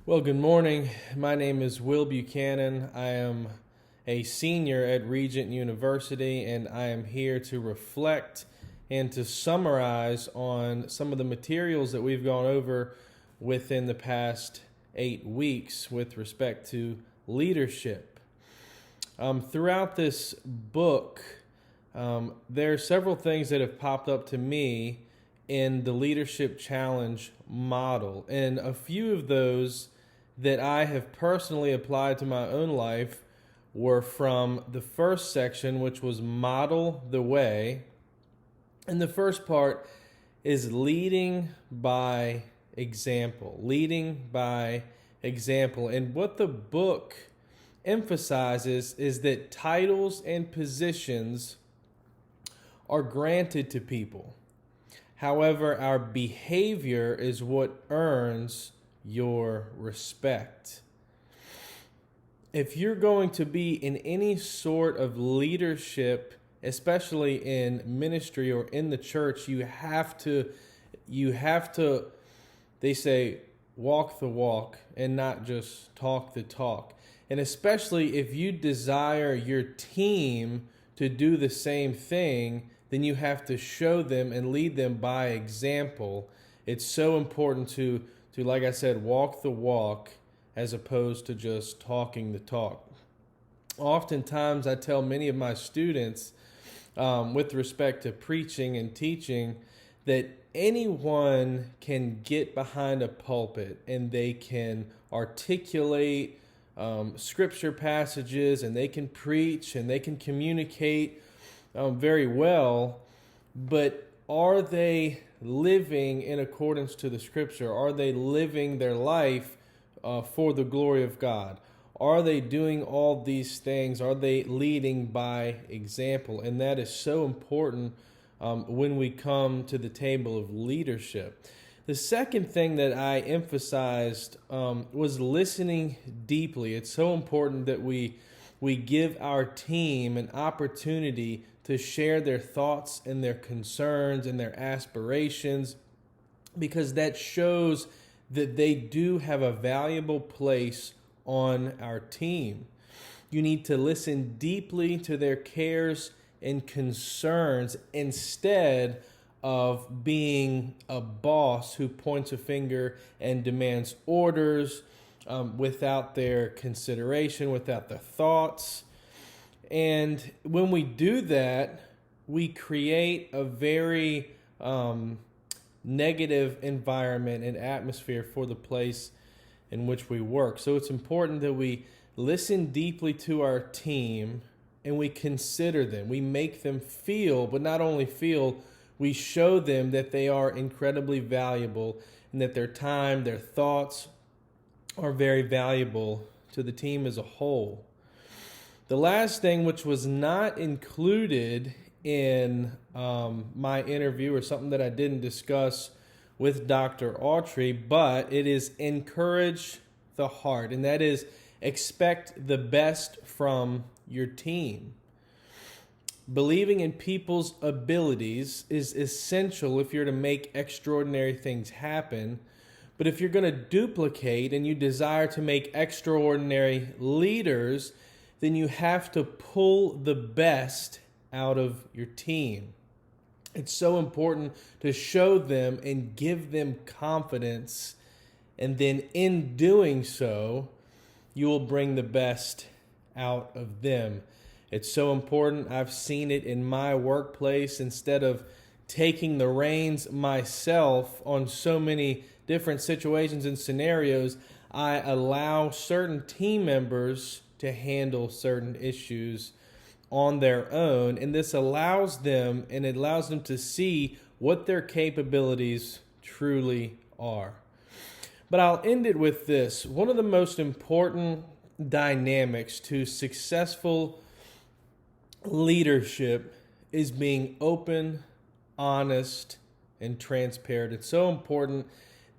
Well, good morning. My name is Will Buchanan. I am a senior at Regent University, and I am here to reflect and to summarize on some of the materials that we've gone over within the past 8 weeks with respect to leadership. Throughout this book, there are several things that have popped up to me in the Leadership Challenge model, and a few of those that I have personally applied to my own life were from the first section, which was Model the Way. And the first part is leading by example. Leading by example. And what the book emphasizes is that titles and positions are granted to people. However, our behavior is what earns your respect. If you're going to be in any sort of leadership, especially in ministry or in the church, you have to, they say, walk the walk and not just talk the talk. And especially if you desire your team to do the same thing, then you have to show them and lead them by example. It's so important to like I said, walk the walk as opposed to just talking the talk. Oftentimes, I tell many of my students, with respect to preaching and teaching, that anyone can get behind a pulpit and they can articulate scripture passages and they can preach and they can communicate very well, but are they living in accordance to the scripture? Are they living their life for the glory of God? Are they doing all these things? Are they leading by example? And that is so important when we come to the table of leadership. The second thing that I emphasized was listening deeply. It's so important that we give our team an opportunity to share their thoughts and their concerns and their aspirations, because that shows that they do have a valuable place on our team. You need to listen deeply to their cares and concerns instead of being a boss who points a finger and demands orders without their consideration, without their thoughts. And when we do that, we create a very negative environment and atmosphere for the place in which we work. So it's important that we listen deeply to our team and we consider them. We make them feel, but not only feel, we show them that they are incredibly valuable and that their time, their thoughts are very valuable to the team as a whole. The last thing, which was not included in my interview, or something that I didn't discuss with Dr. Autry, but it is encourage the heart, and that is expect the best from your team. Believing in people's abilities is essential if you're to make extraordinary things happen. But if you're going to duplicate and you desire to make extraordinary leaders, then you have to pull the best out of your team. It's so important to show them and give them confidence, and then in doing so, you will bring the best out of them. It's so important. I've seen it in my workplace. Instead of taking the reins myself on so many different situations and scenarios, I allow certain team members to handle certain issues on their own, and this allows them to see what their capabilities truly are. But I'll end it with this. One of the most important dynamics to successful leadership is being open, honest, and transparent. It's so important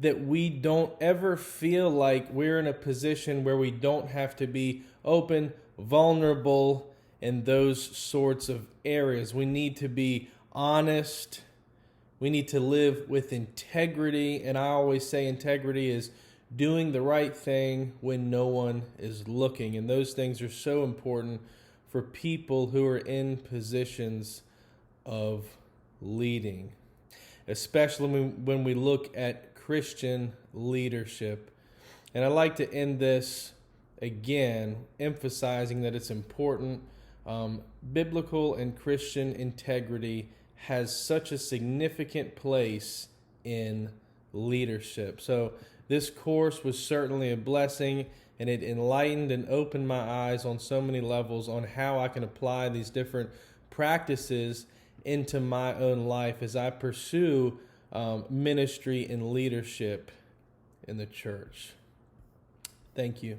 that we don't ever feel like we're in a position where we don't have to be open, vulnerable, in those sorts of areas. We need to be honest. We need to live with integrity. And I always say integrity is doing the right thing when no one is looking. And those things are so important for people who are in positions of leading, especially when we look at Christian leadership. And I like to end this again, emphasizing that it's important. Biblical and Christian integrity has such a significant place in leadership. So this course was certainly a blessing, and it enlightened and opened my eyes on so many levels on how I can apply these different practices into my own life as I pursue ministry and leadership in the church. Thank you.